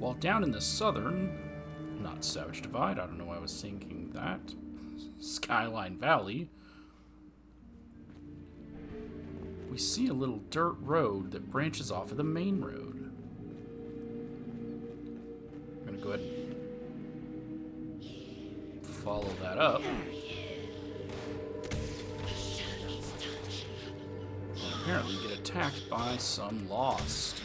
While down in the southern, not Savage Divide, I don't know why I was thinking that, Skyline Valley, we see a little dirt road that branches off of the main road. I'm going to go ahead and follow that up. And apparently get attacked by some Lost.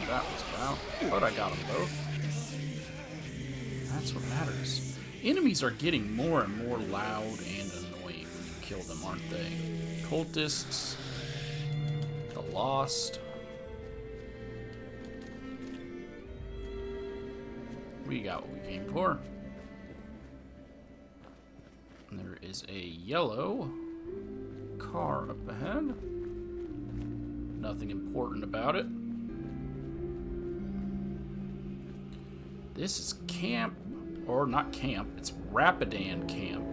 That was about, but I got them both. That's what matters. Enemies are getting more and more loud and annoying when you kill them, aren't they? Cultists, the Lost. We got what we came for. And there is a yellow car up ahead. Nothing important about it. This is camp, or not camp, it's Rapidan camp.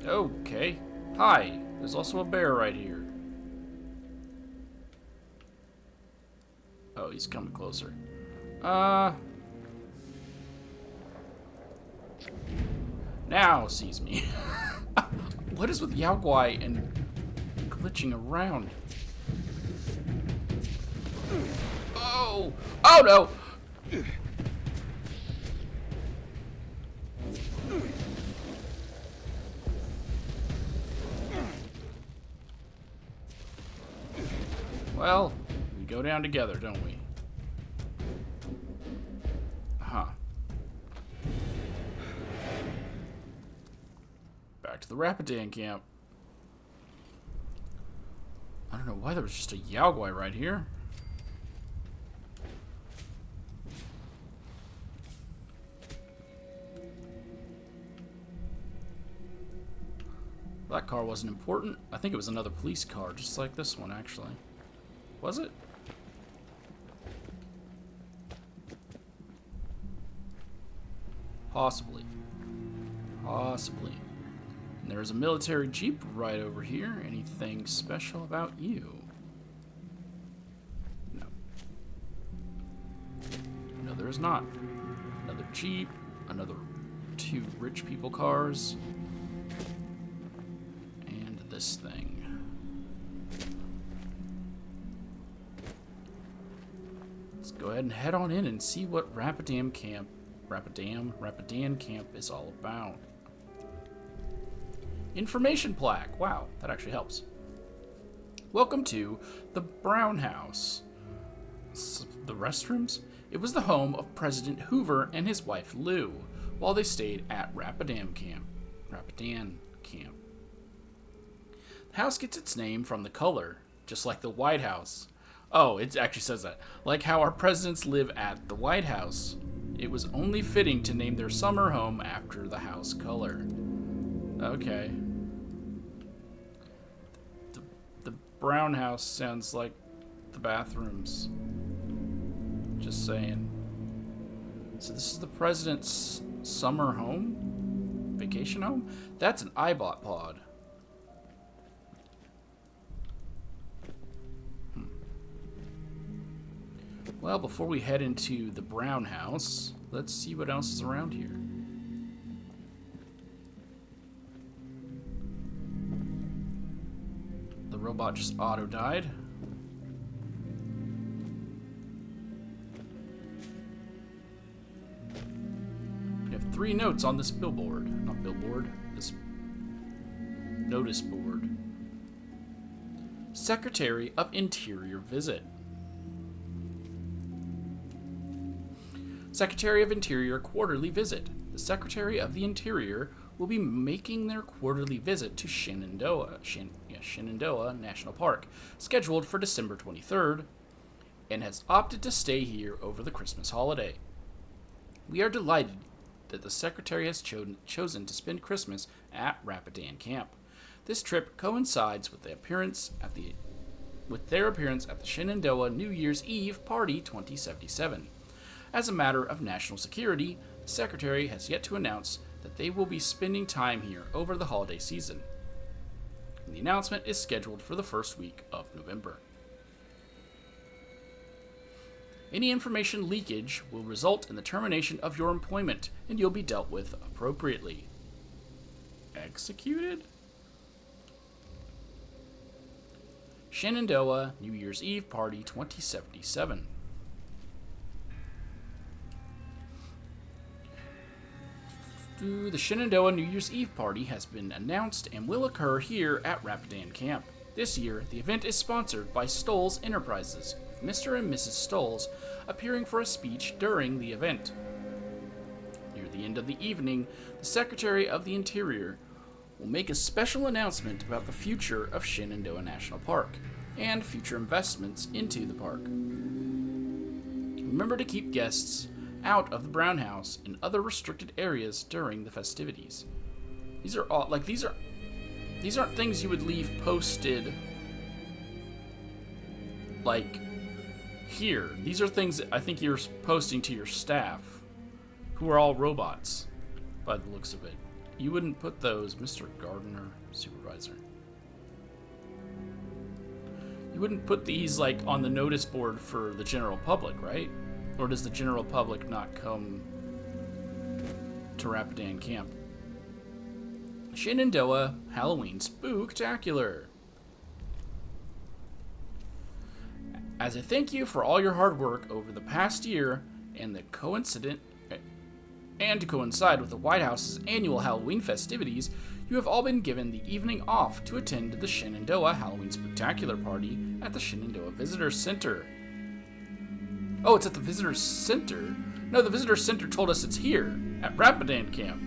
Okay. Hi, there's also a bear right here. Oh, he's coming closer. Now sees me. What is with Yao Guai and glitching around? Oh! Oh no! Well, we go down together, don't we? Huh. Back to the Rapidan camp. I don't know why there was just a Yao Guai right here. That car wasn't important. I think it was another police car, just like this one, actually. Was it? Possibly. Possibly. And there's a military jeep right over here. Anything special about you? No. No, there is not. Another jeep. Another 2 rich people cars. This thing. Let's go ahead and head on in and see what Rapidan camp is all about. Information plaque. Wow, that actually helps. Welcome to the Brown House. The restrooms? It was the home of President Hoover and his wife Lou while they stayed at Rapidan camp. The house gets its name from the color, just like the White House. Oh, it actually says that. Like how our presidents live at the White House. It was only fitting to name their summer home after the house color. Okay. The Brown House sounds like the bathrooms. Just saying. So this is the president's summer home? Vacation home? That's an iBot pod. Well, before we head into the Brown House, let's see what else is around here. The robot just auto-died. We have 3 notes on this billboard. Not billboard, this notice board. Secretary of Interior visit. Secretary of Interior quarterly visit. The Secretary of the Interior will be making their quarterly visit to Shenandoah National Park, scheduled for December 23rd, and has opted to stay here over the Christmas holiday. We are delighted that the Secretary has chosen to spend Christmas at Rapidan Camp. This trip coincides with their appearance at the Shenandoah New Year's Eve Party 2077. As a matter of national security, the Secretary has yet to announce that they will be spending time here over the holiday season. And the announcement is scheduled for the first week of November. Any information leakage will result in the termination of your employment, and you'll be dealt with appropriately. Executed? Shenandoah New Year's Eve Party 2077. The Shenandoah New Year's Eve Party has been announced and will occur here at Rapidan Camp. This year, the event is sponsored by Stoll's Enterprises, with Mr. and Mrs. Stolls appearing for a speech during the event. Near the end of the evening, the Secretary of the Interior will make a special announcement about the future of Shenandoah National Park and future investments into the park. Remember to keep guests out of the Brown House and other restricted areas during the festivities. These are all these aren't things you would leave posted like here. These are things that I think you're posting to your staff, who are all robots by the looks of it. You wouldn't put those, Mr. Gardner, supervisor. You wouldn't put these like on the notice board for the general public, right? Or does the general public not come to Rapidan Camp? Shenandoah Halloween Spooktacular. As a thank you for all your hard work over the past year and to coincide with the White House's annual Halloween festivities, you have all been given the evening off to attend the Shenandoah Halloween Spooktacular Party at the Shenandoah Visitor Center. Oh, it's at the Visitor Center? No, the Visitor Center told us it's here, at Rapidan Camp.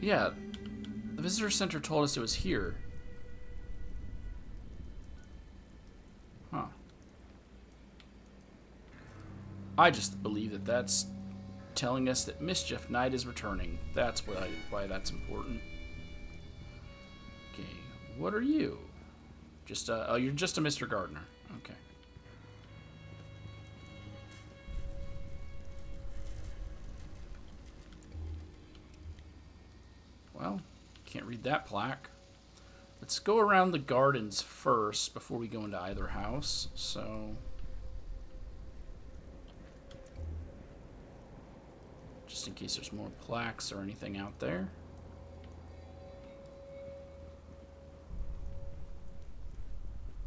Yeah, the Visitor Center told us it was here. Huh. I just believe that that's telling us that Mischief Night is returning. That's why that's important. Okay, what are you? You're just a Mr. Gardner. Okay. Well, can't read that plaque. Let's go around the gardens first before we go into either house. So, just in case there's more plaques or anything out there.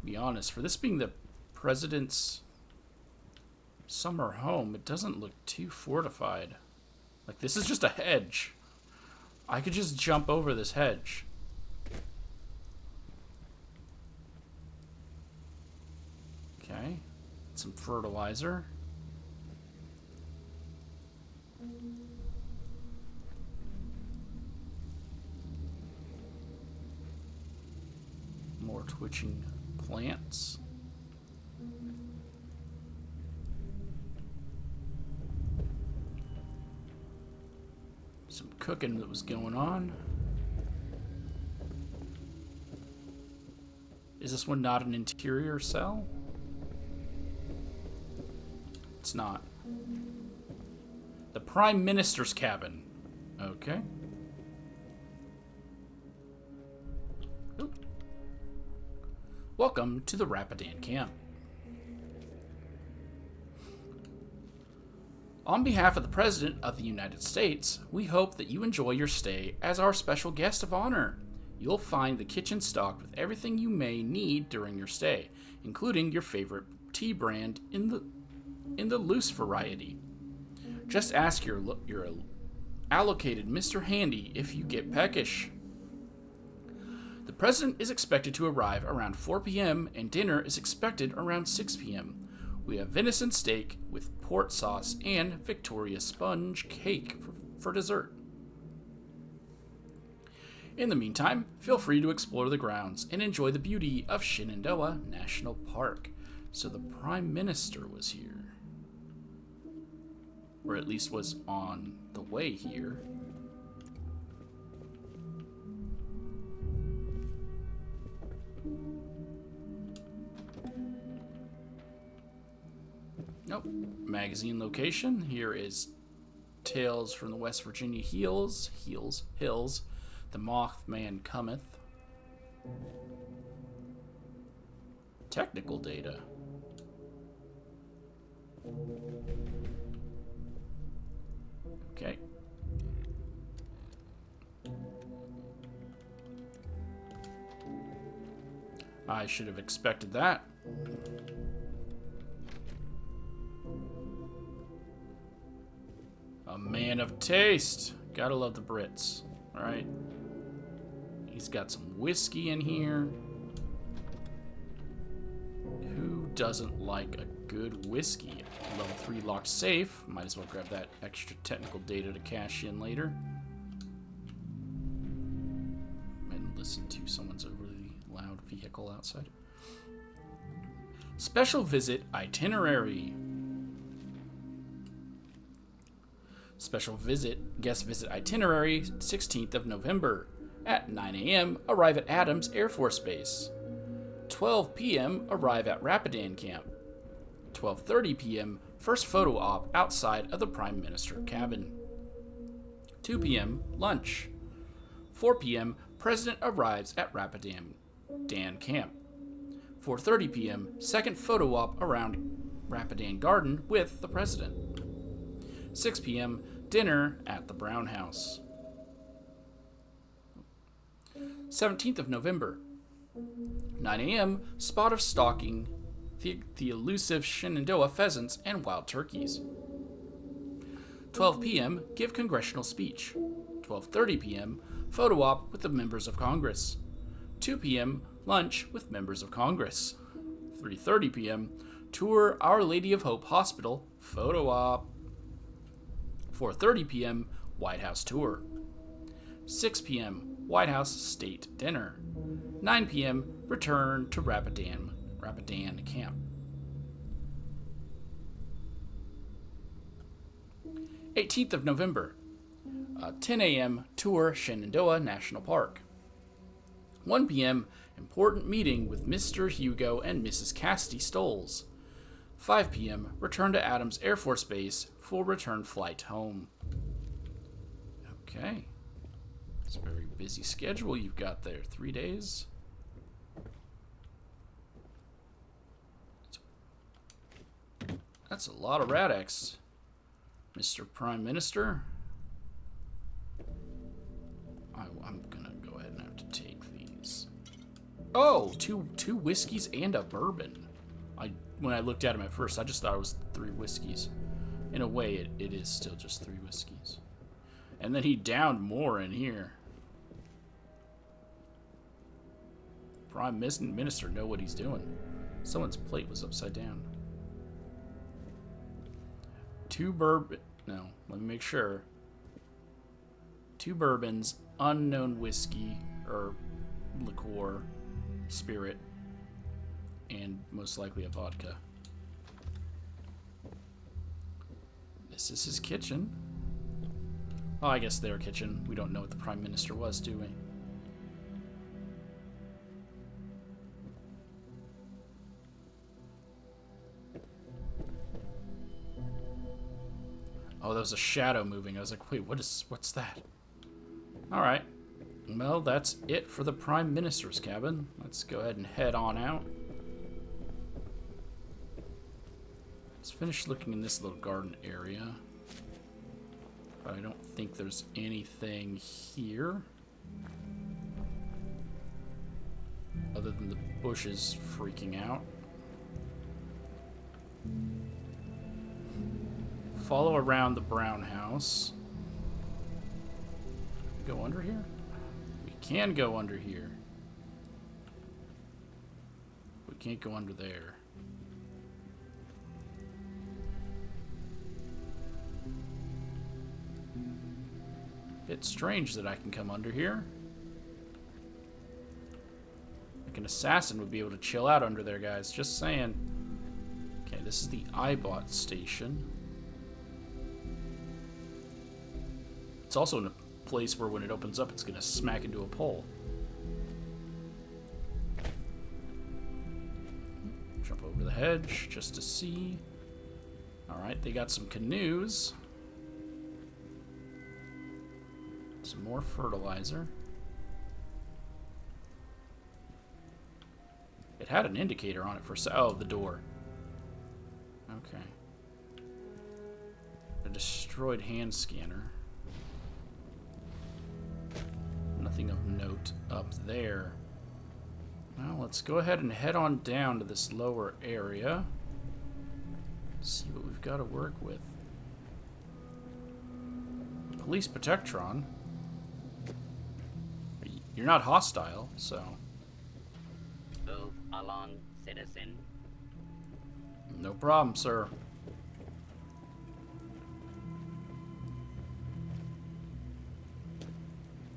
Be honest, for this being the president's summer home, it doesn't look too fortified. Like, this is just a hedge. I could just jump over this hedge. Okay, some fertilizer. More twitching plants. Some cooking that was going on. Is this one not an interior cell? It's not. The Prime Minister's cabin. Okay. Oop. Welcome to the Rapidan Camp. On behalf of the President of the United States, we hope that you enjoy your stay as our special guest of honor. You'll find the kitchen stocked with everything you may need during your stay, including your favorite tea brand in the loose variety. Just ask your allocated Mr. Handy if you get peckish. The President is expected to arrive around 4 p.m. and dinner is expected around 6 p.m. We have venison steak with port sauce and Victoria sponge cake for dessert. In the meantime, feel free to explore the grounds and enjoy the beauty of Shenandoah National Park. So the Prime Minister was here. Or at least was on the way here. Nope. Magazine location. Here is Tales from the West Virginia Hills. The Mothman Cometh. Technical data. Okay. I should have expected that. A man of taste. Gotta love the Brits. Alright. He's got some whiskey in here. Who doesn't like a good whiskey? Level 3 locked safe. Might as well grab that extra technical data to cash in later. And listen to someone's overly loud vehicle outside. Special visit itinerary. Special guest visit itinerary, 16th of November. At 9 a.m., arrive at Adams Air Force Base. 12 p.m., arrive at Rapidan Camp. 12:30 p.m., first photo op outside of the Prime Minister cabin. 2 p.m., lunch. 4 p.m., President arrives at Rapidan Camp. 4:30 p.m., second photo op around Rapidan Garden with the President. 6 p.m., dinner at the Brown House. 17th of November. 9 a.m., spot of stalking the elusive Shenandoah pheasants and wild turkeys. 12 p.m., give congressional speech. 12:30 p.m., photo op with the members of Congress. 2 p.m., lunch with members of Congress. 3:30 p.m., tour Our Lady of Hope Hospital, photo op. 4:30 p.m., White House tour. 6 p.m., White House state dinner. 9 p.m., return to Rapidan Camp. 18th of November, 10 a.m., tour Shenandoah National Park. 1 p.m., important meeting with Mr. Hugo and Mrs. Cassidy Stoles. 5 p.m., return to Adams Air Force Base, full return flight home. Okay. It's a very busy schedule you've got there. 3 days. That's a lot of Rad-X, Mr. Prime Minister. I'm gonna go ahead and have to take these. Oh, two whiskeys and a bourbon. When I looked at them at first, I just thought it was 3 whiskeys. In a way, it is still just 3 whiskeys. And then he downed more in here. Prime Minister know what he's doing. Someone's plate was upside down. 2 bourbon. No, let me make sure. 2 bourbons, unknown whiskey or liqueur, spirit, and most likely a vodka. This is his kitchen. Oh, I guess their kitchen. We don't know what the Prime Minister was, do we? Oh, there was a shadow moving. I was like, wait, what's that? Alright. Well, that's it for the Prime Minister's cabin. Let's go ahead and head on out. Let's finish looking in this little garden area. But I don't think there's anything here. Other than the bushes freaking out. Follow around the brown house. Go under here? We can go under here. We can't go under there. Bit strange that I can come under here. Like an assassin would be able to chill out under there, guys. Just saying. Okay, this is the iBot station. It's also in a place where when it opens up, it's going to smack into a pole. Jump over the hedge just to see. Alright, they got some canoes. Some more fertilizer. It had an indicator on it for... Oh, the door. Okay. A destroyed hand scanner. Nothing of note up there. Well, let's go ahead and head on down to this lower area. See what we've got to work with. Police Protectron. You're not hostile, so... Move along, citizen. No problem, sir.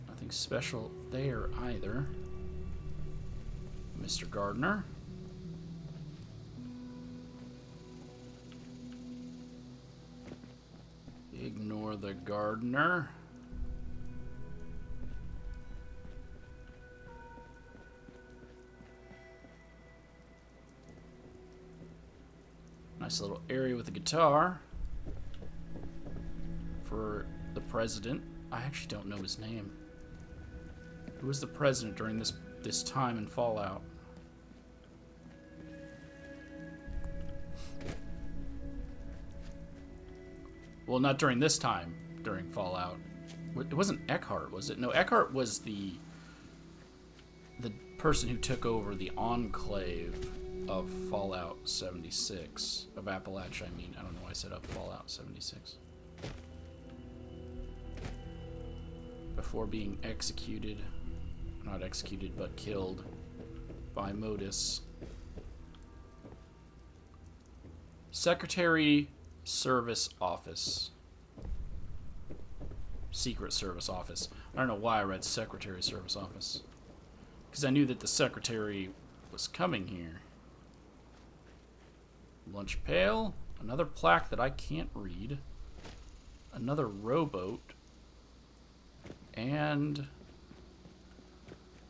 Nothing special there either. Mr. Gardner. Ignore the gardener. Nice little area with a guitar for the president. I actually don't know his name. Who was the president during this time in Fallout? Well, not during this time, during Fallout. It wasn't Eckhart, was it? No, Eckhart was the person who took over the enclave of Fallout 76. Of Appalachia, I mean. I don't know why I said of Fallout 76. Before being executed. Not executed, but killed by Modus. Secretary Service Office. Secret Service Office. I don't know why I read Secretary Service Office. Because I knew that the secretary was coming here. Lunch pail. Another plaque that I can't read. Another rowboat. And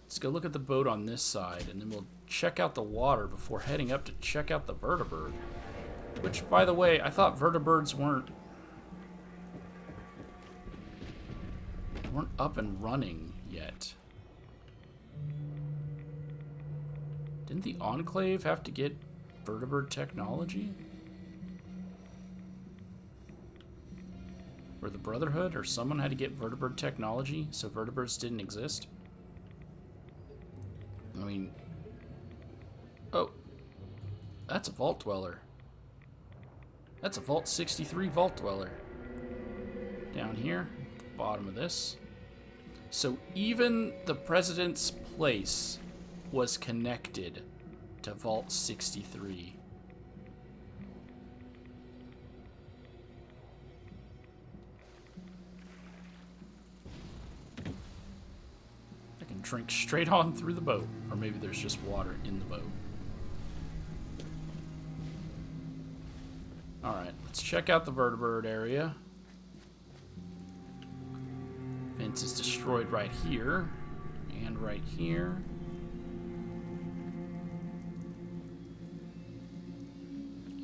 let's go look at the boat on this side, and then we'll check out the water before heading up to check out the vertibird. Which, by the way, I thought vertibirds weren't up and running yet. Didn't the Enclave have to get vertibird technology? Or the Brotherhood or someone had to get vertibird technology so vertibirds didn't exist? I mean... Oh. That's a Vault Dweller. That's a Vault 63 Vault Dweller. Down here, at the bottom of this. So even the President's place was connected to Vault 63. I can drink straight on through the boat. Or maybe there's just water in the boat. Alright, let's check out the vertibird area. Fence is destroyed right here. And right here.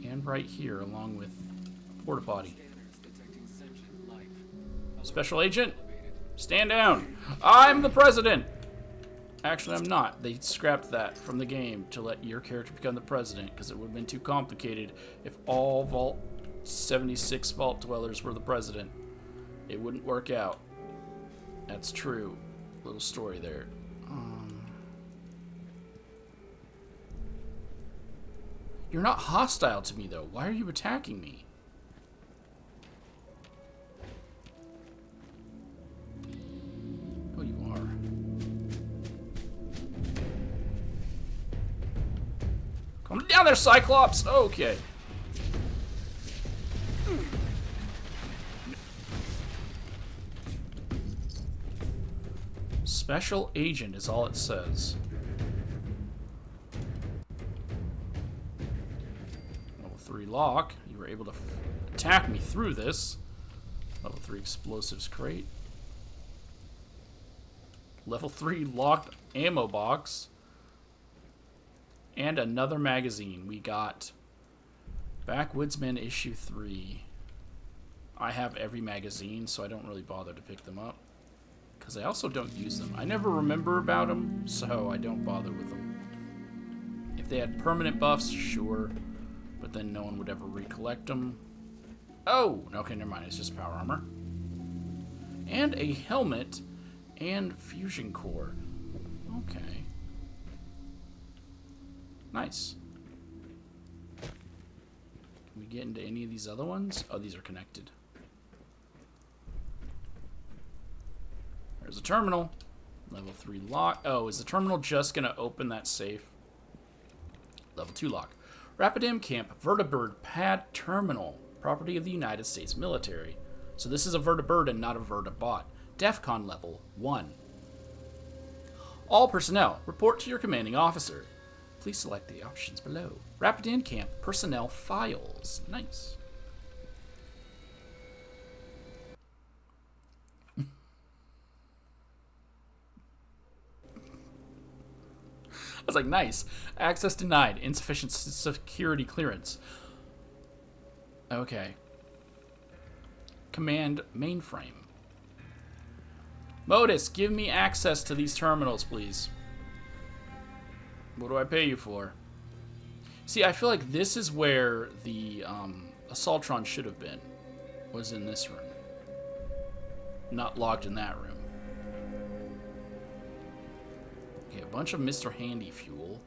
And right here, along with a porta potty. Special Agent, stand down. I'm the president. Actually, I'm not. They scrapped that from the game to let your character become the president because it would have been too complicated if all Vault 76 Vault Dwellers were the president. It wouldn't work out. That's true. Little story there. You're not hostile to me, though. Why are you attacking me? Oh, you are. Come down there, Cyclops! Okay. Special Agent is all it says. Level 3 lock. You were able to attack me through this. Level 3 explosives crate. Level 3 locked ammo box. And another magazine. We got Backwoodsman issue 3. I have every magazine, so I don't really bother to pick them up. Because I also don't use them. I never remember about them, so I don't bother with them. If they had permanent buffs, sure. But then no one would ever recollect them. Oh! Okay, never mind. It's just power armor. And a helmet and fusion core. Okay. Nice. Can we get into any of these other ones? Oh, these are connected. There's a terminal. Level 3 lock. Oh, is the terminal just going to open that safe? Level 2 lock. Rapidan Camp Vertibird Pad Terminal. Property of the United States military. So this is a Vertibird and not a Vertibot. DEFCON level 1. All personnel, report to your commanding officer. Please select the options below. Rapidan Camp Personnel Files. Nice. I was like, nice. Access denied. Insufficient security clearance. Okay. Command mainframe. Modus, give me access to these terminals, please. What do I pay you for? See, I feel like this is where the Assaultron should have been. Was in this room. Not logged in that room. Okay, a bunch of Mr. Handy fuel.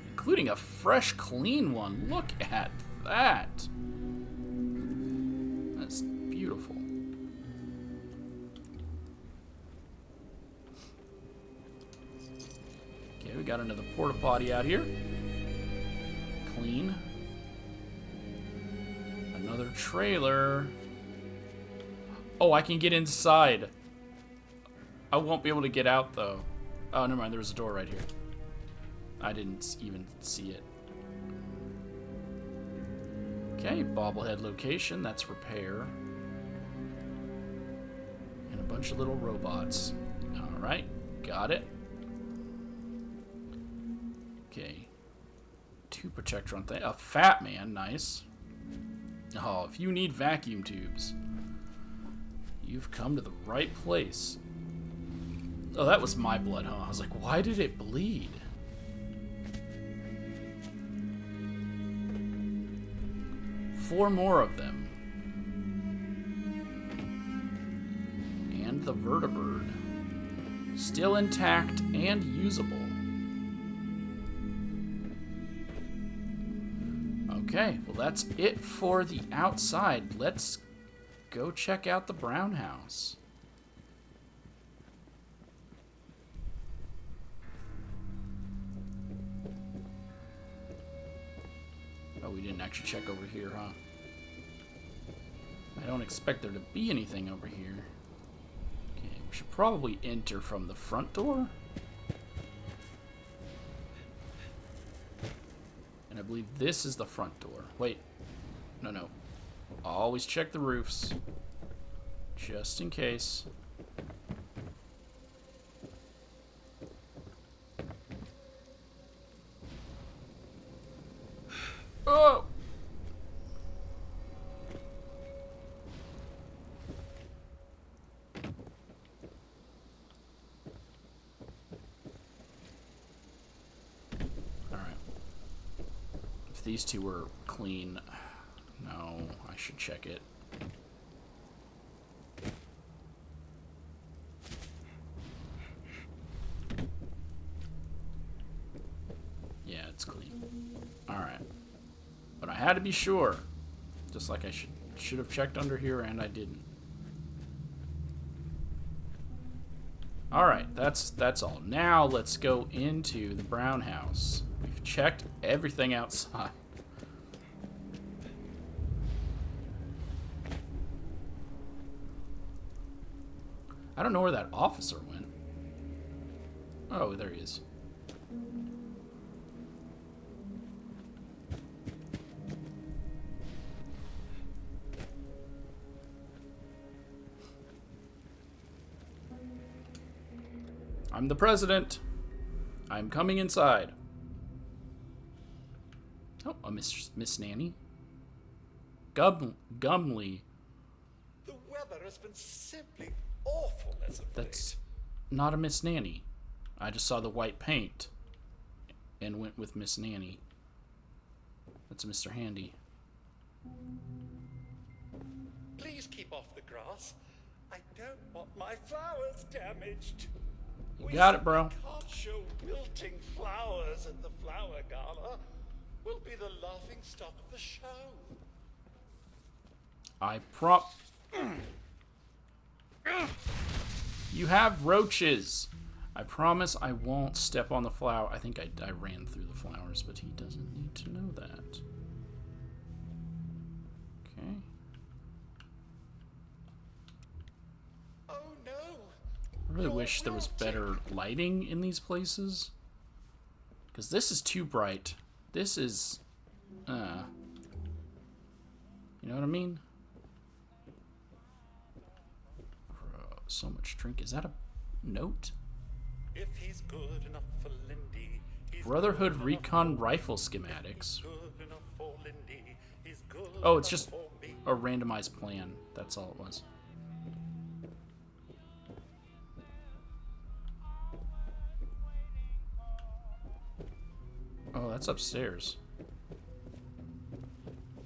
Including a fresh, clean one. Look at that. That's beautiful. Okay, we got another porta potty out here. Clean. Another trailer. Oh, I can get inside. I won't be able to get out, though. Oh, never mind. There was a door right here. I didn't even see it. Okay, bobblehead location. That's repair. And a bunch of little robots. Alright, got it. Okay. 2 Protectron thing. A fat man, nice. Oh, if you need vacuum tubes, you've come to the right place. Oh, that was my blood, huh? I was like, why did it bleed? Four more of them. And the Vertibird. Still intact and usable. Okay, well that's it for the outside. Let's go check out the Brown House. Oh, we didn't actually check over here, huh? I don't expect there to be anything over here. Okay, we should probably enter from the front door. And I believe this is the front door. Wait. No. Always check the roofs. Just in case. Oh! Alright. If these two were clean... No, I should check it. Yeah, it's clean. Alright. But I had to be sure. Just like I should have checked under here, and I didn't. Alright, that's all. Now let's go into the Brown House. We've checked everything outside. I don't know where that officer went. Oh, there he is. I'm the president. I'm coming inside. Oh, A Miss Nanny? Gumley. The weather has been simply awful as of That's late. not a Miss Nanny. I just saw the white paint and went with Miss Nanny. That's Mr. Handy. Please keep off the grass. I don't want my flowers damaged. You got it, bro. We can't show wilting flowers at the flower gala. We'll be the laughing stock of the show. You have roaches. I promise I won't step on the flower. I think I ran through the flowers, but he doesn't need to know that. Okay. Oh no! I really wish there was better lighting in these places. Because this is too bright. This is... you know what I mean? Bro, so much drink. Is that a note? If he's good enough for Lindy, he's Brotherhood good Recon enough Rifle Schematics. good enough for Lindy. He's good Oh, it's enough just for me. a randomized plan. That's all it was. Oh, that's upstairs.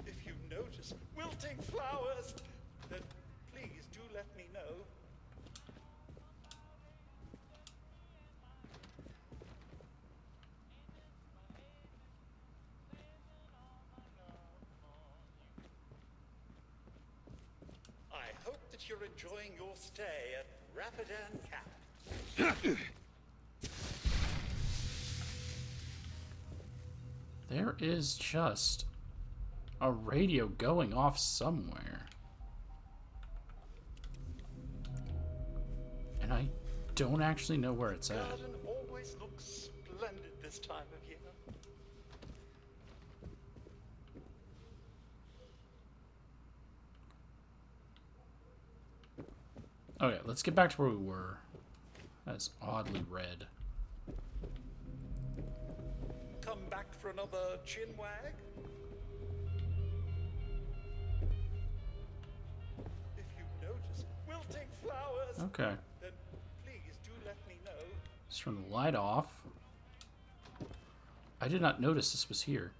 If you notice wilting flowers, then please do let me know. I hope that you're enjoying your stay at Rapidan Camp. There is just a radio going off somewhere. And I don't actually know where it's The at. garden always looks splendid this time of year. Okay, let's get back to where we were. That's oddly red. Come back for another chin wag? If you notice wilting flowers, Okay. then please do let me know. Let's turn the light off. I did not notice this was here.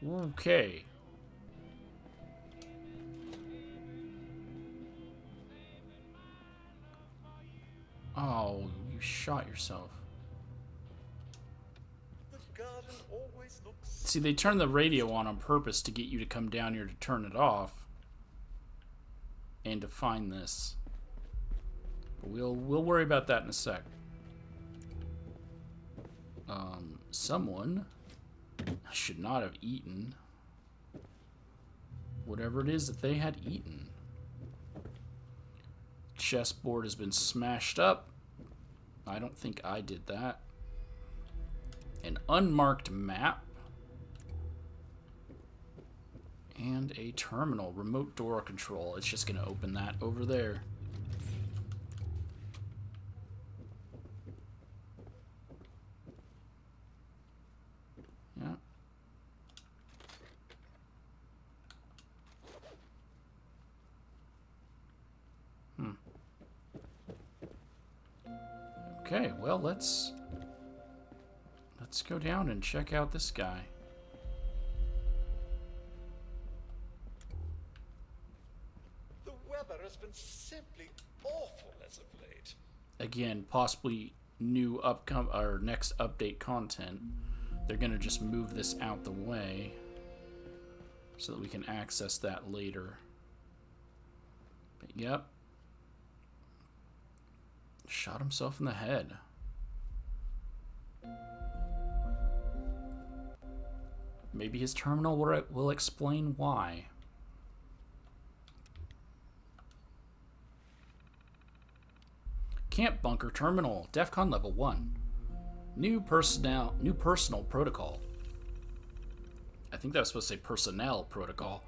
Okay. Oh, you shot yourself. The garden always looks See, they turned the radio on purpose to get you to come down here to turn it off. And to find this. But we'll worry about that in a sec. Someone should not have eaten whatever it is that they had eaten. Chessboard has been smashed up. I don't think I did that. An unmarked map. And a terminal. Remote door control. It's just going to open that over there. Yeah. Okay, well, let's go down and check out this guy. The weather has been simply awful as of late. Again, possibly new or next update content. They're gonna just move this out the way so that we can access that later. But yep. Shot himself in the head. Maybe his terminal will explain why. Camp Bunker Terminal, DEFCON Level 1. New personal protocol. I think that was supposed to say personnel protocol.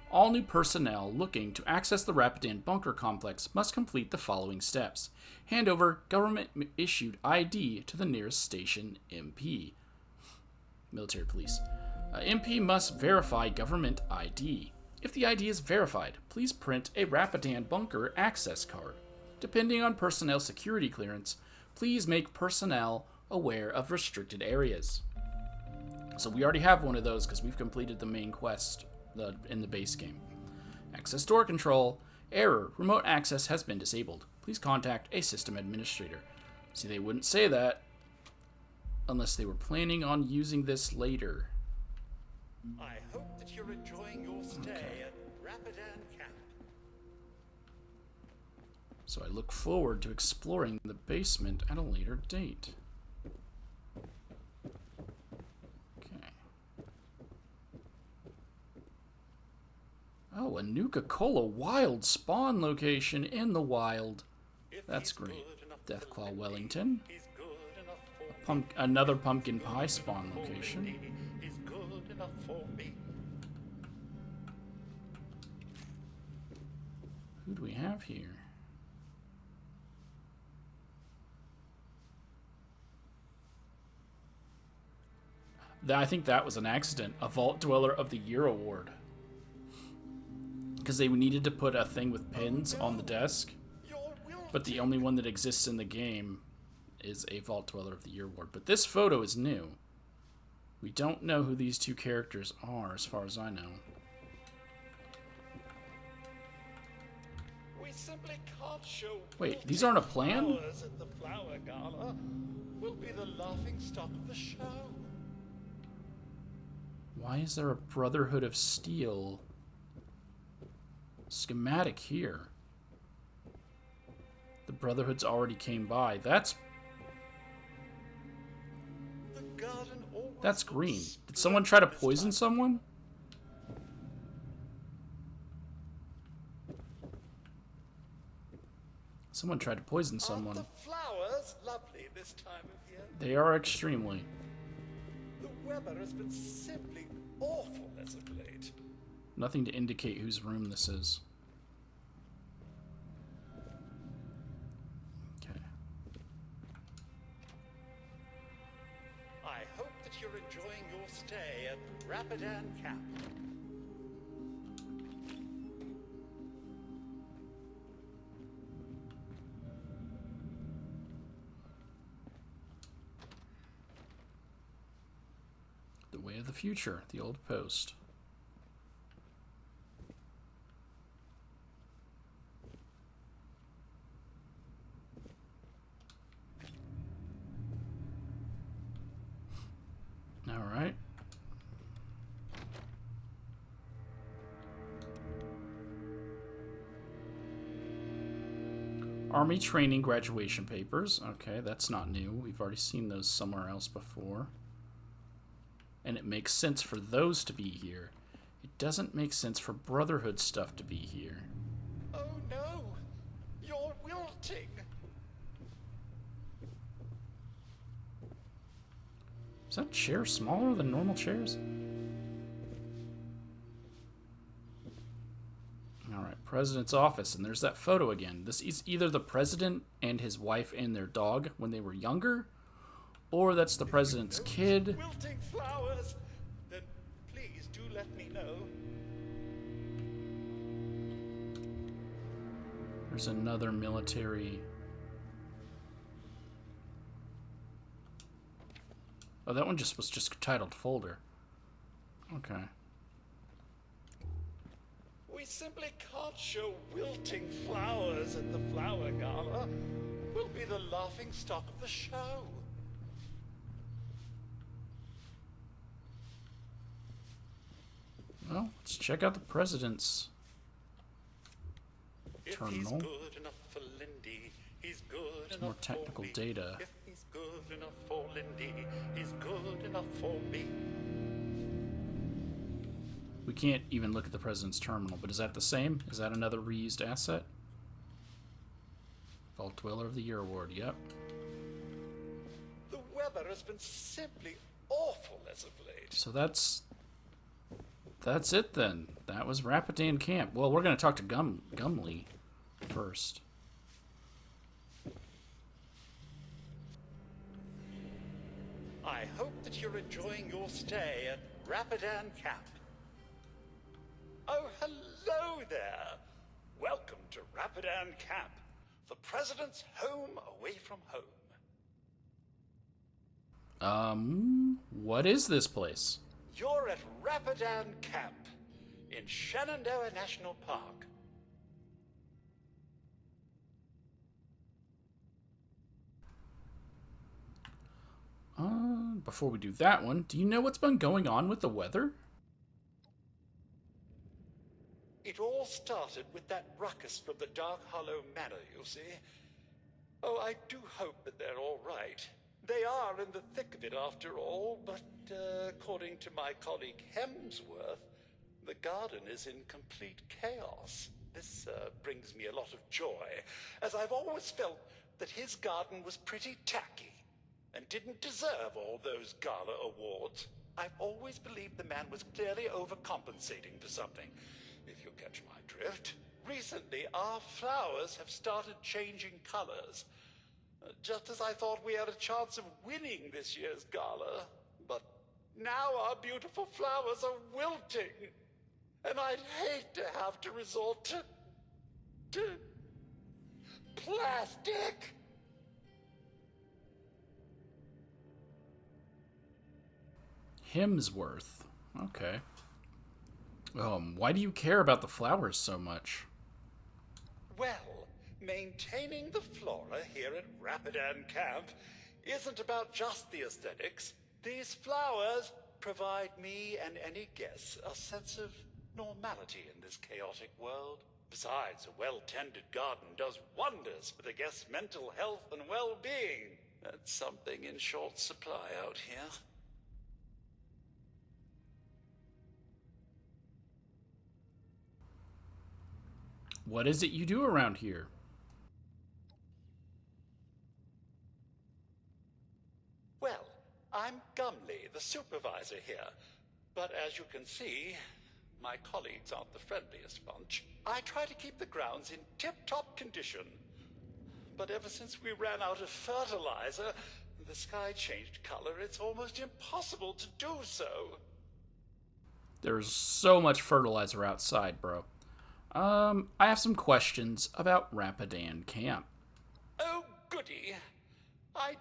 All new personnel looking to access the Rapidan bunker complex must complete the following steps. Hand over government-issued ID to the nearest station MP. Military police. MP must verify government ID. If the ID is verified, please print a Rapidan bunker access card. Depending on personnel security clearance, please make personnel aware of restricted areas. So we already have one of those because we've completed the main quest in the base game. Access door control. Error. Remote access has been disabled. Please contact a system administrator. See, they wouldn't say that unless they were planning on using this later. I hope that you're enjoying your stay at Rapidan Camp. So I look forward to exploring the basement at a later date. Okay. Oh, a Nuka-Cola wild spawn location in the wild. That's great. Deathclaw Wellington. Another pumpkin pie spawn location. He's good enough for me. Who do we have here? I think that was an accident. A Vault Dweller of the Year award. Because they needed to put a thing with pins on the desk. But the only one that exists in the game is a Vault Dweller of the Year award. But this photo is new. We don't know who these two characters are, as far as I know. We simply can't show. Wait, these aren't a plan? Flowers at the flower gala. We'll be the laughing stock of the show. Why is there a Brotherhood of Steel schematic here? The Brotherhoods already came by. That's green. Did someone try to poison someone? Someone tried to poison someone. Aren't the flowers lovely this time of year? They are extremely. The weather has been simply awful as of late. Nothing to indicate whose room this is. Okay. I hope that you're enjoying your stay at Rapidan Camp. The Way of the Future, the old post. All right. Army training graduation papers. Okay, that's not new. We've already seen those somewhere else before. And it makes sense for those to be here. It doesn't make sense for Brotherhood stuff to be here. Oh no! You're wilting! Is that chair smaller than normal chairs? Alright, President's office, and there's that photo again. This is either the President and his wife and their dog when they were younger, or that's the President's kid. Wilting flowers! Then please do let me know. There's another military... Oh, that one was just titled folder. Okay. We simply can't show wilting flowers at the flower gala. We'll be the laughing stock of the show. Well, let's check out the President's If terminal. he's good enough for Lindy, he's good enough More technical for me. data. If he's good enough for Lindy, he's good enough for me. We can't even look at the President's terminal, but is that the same? Is that another reused asset? Vault Dweller of the Year award, yep. The weather has been simply awful as of late. So that's it then. That was Rapidan Camp. Well, we're going to talk to Gumley first. I hope that you're enjoying your stay at Rapidan Camp. Oh, hello there. Welcome to Rapidan Camp, the President's home away from home. What is this place? You're at Rapidan Camp in Shenandoah National Park. Before we do that one, do you know what's been going on with the weather? It all started with that ruckus from the Dark Hollow Manor, you see. Oh, I do hope that they're all right. They are in the thick of it after all, but according to my colleague Hemsworth, the garden is in complete chaos. This brings me a lot of joy, as I've always felt that his garden was pretty tacky and didn't deserve all those gala awards. I've always believed the man was clearly overcompensating for something, if you catch my drift. Recently, our flowers have started changing colors, just as I thought we had a chance of winning this year's gala. But now our beautiful flowers are wilting, and I'd hate to have to resort to plastic. Hemsworth. Okay. Why do you care about the flowers so much? Well, maintaining the flora here at Rapidan Camp isn't about just the aesthetics. These flowers provide me and any guest a sense of normality in this chaotic world. Besides, a well-tended garden does wonders for the guest's mental health and well-being. That's something in short supply out here. What is it you do around here? Well, I'm Gumley, the supervisor here. But as you can see, my colleagues aren't the friendliest bunch. I try to keep the grounds in tip-top condition. But ever since we ran out of fertilizer, the sky changed color. It's almost impossible to do so. There's so much fertilizer outside, bro. I have some questions about Rapidan Camp. Oh, goody. I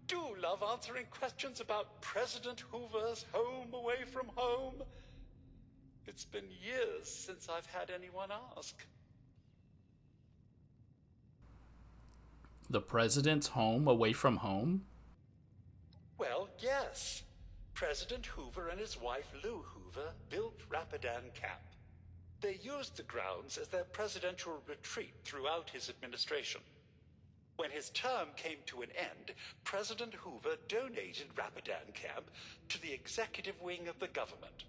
do love answering questions about President Hoover's home away from home. It's been years since I've had anyone ask. The president's home away from home? Well, yes. President Hoover and his wife Lou Hoover built Rapidan Camp. They used the grounds as their presidential retreat throughout his administration. When his term came to an end, President Hoover donated Rapidan Camp to the executive wing of the government.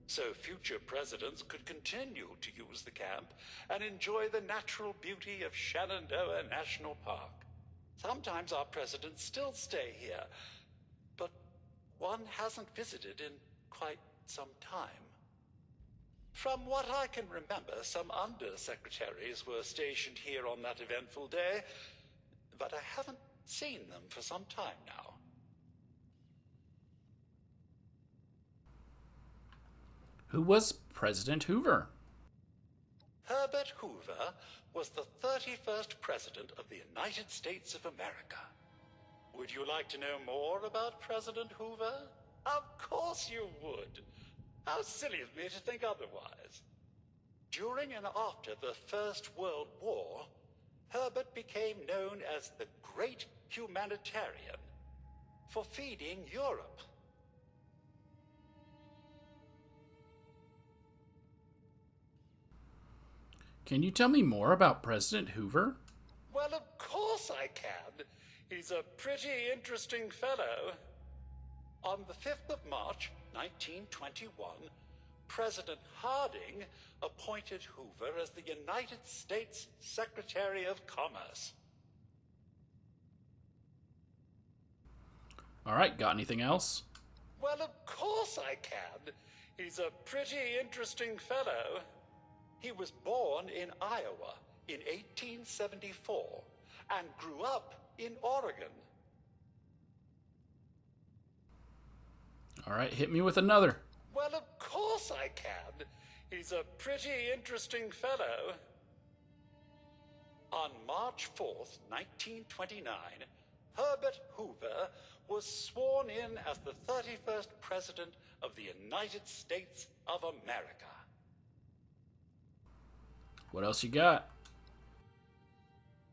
So future presidents could continue to use the camp and enjoy the natural beauty of Shenandoah National Park. Sometimes our presidents still stay here, but one hasn't visited in quite some time. From what I can remember, some undersecretaries were stationed here on that eventful day, but I haven't seen them for some time now. Who was President Hoover? Herbert Hoover was the 31st President of the United States of America. Would you like to know more about President Hoover? Of course you would. How silly of me to think otherwise. During and after the First World War, Herbert became known as the Great Humanitarian for feeding Europe. Can you tell me more about President Hoover? Well, of course I can. He's a pretty interesting fellow. On the 5th of March, 1921, President Harding appointed Hoover as the United States Secretary of Commerce. All right, got anything else? Well, of course I can. He's a pretty interesting fellow. He was born in Iowa in 1874 and grew up in Oregon. All right, hit me with another. Well, of course I can. He's a pretty interesting fellow. On March 4th, 1929, Herbert Hoover was sworn in as the 31st President of the United States of America. What else you got?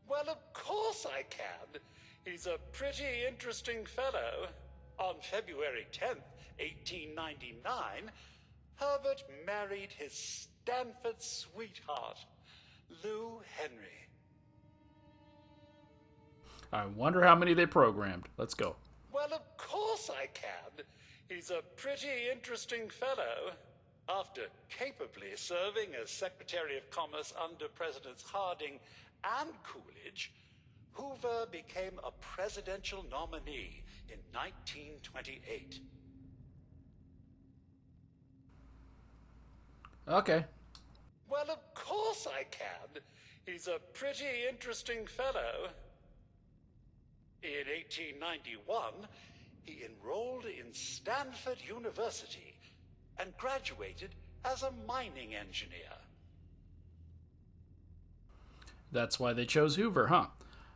Well, of course I can. He's a pretty interesting fellow. On February 10th, 1899, Herbert married his Stanford sweetheart, Lou Henry. I wonder how many they programmed. Let's go. Well, of course I can. He's a pretty interesting fellow. After capably serving as Secretary of Commerce under Presidents Harding and Coolidge, Hoover became a presidential nominee in 1928. Okay. Well, of course I can. He's a pretty interesting fellow. In 1891, he enrolled in Stanford University and graduated as a mining engineer. That's why they chose Hoover, huh?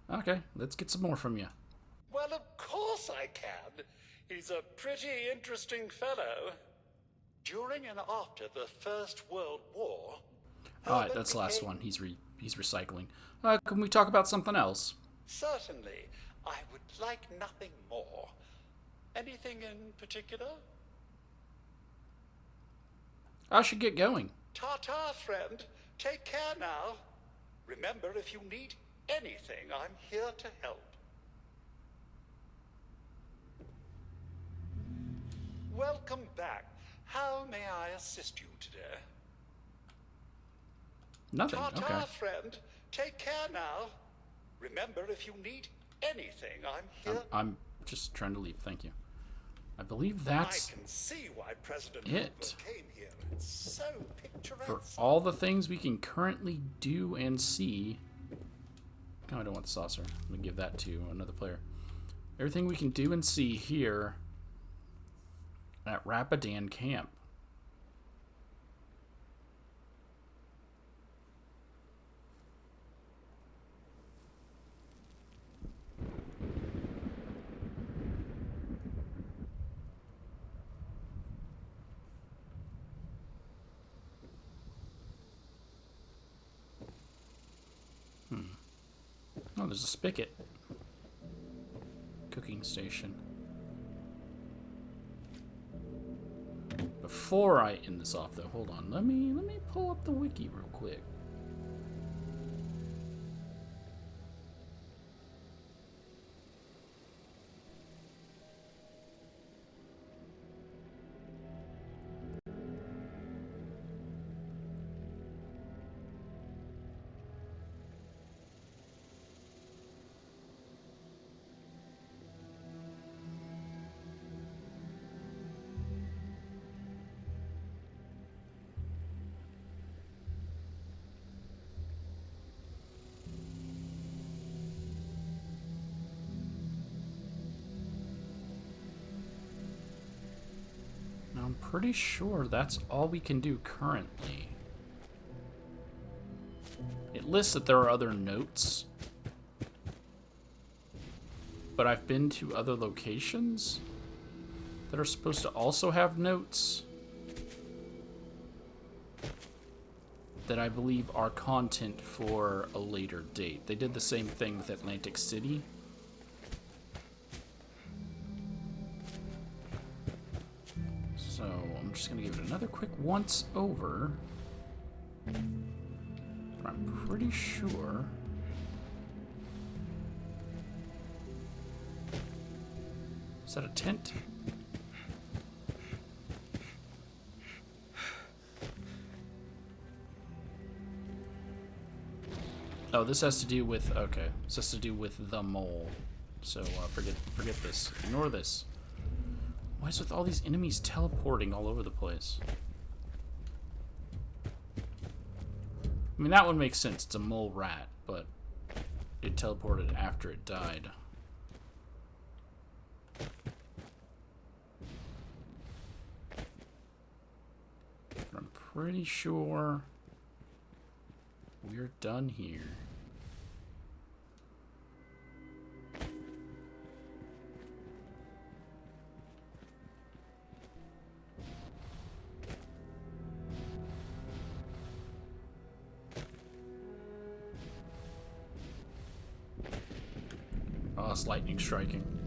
Okay, let's get some more from you. Well, of course I can. He's a pretty interesting fellow. During and after the First World War... All right, that's the last one. He's recycling. Can we talk about something else? Certainly. I would like nothing more. Anything in particular? I should get going. Ta-ta, friend. Take care now. Remember, if you need anything, I'm here to help. Welcome back. How may I assist you today? Nothing. Ta-ta, Okay. friend. Take care now. Remember, if you need anything, I'm here. I'm just trying to leave. Thank you. I believe that's I can see why President it. Hoover came here. It's so picturesque. for all the things we can currently do and see. No, I don't want the saucer. I'm going to give that to another player. Everything we can do and see here at Rapidan Camp. Oh, there's a spigot. Cooking station. Before I end this off, though, hold on. Let me pull up the wiki real quick. I'm pretty sure that's all we can do currently. It lists that there are other notes, but I've been to other locations that are supposed to also have notes that I believe are content for a later date. They did the same thing with Atlantic City. So I'm just going to give it another quick once over. But I'm pretty sure... Is that a tent? Oh, this has to do with... Okay. This has to do with the mole. So, forget this. Ignore this. Why is with all these enemies teleporting all over the place? I mean, that one makes sense. It's a mole rat, but it teleported after it died. pretty sure we're done here. Oh, it's lightning striking.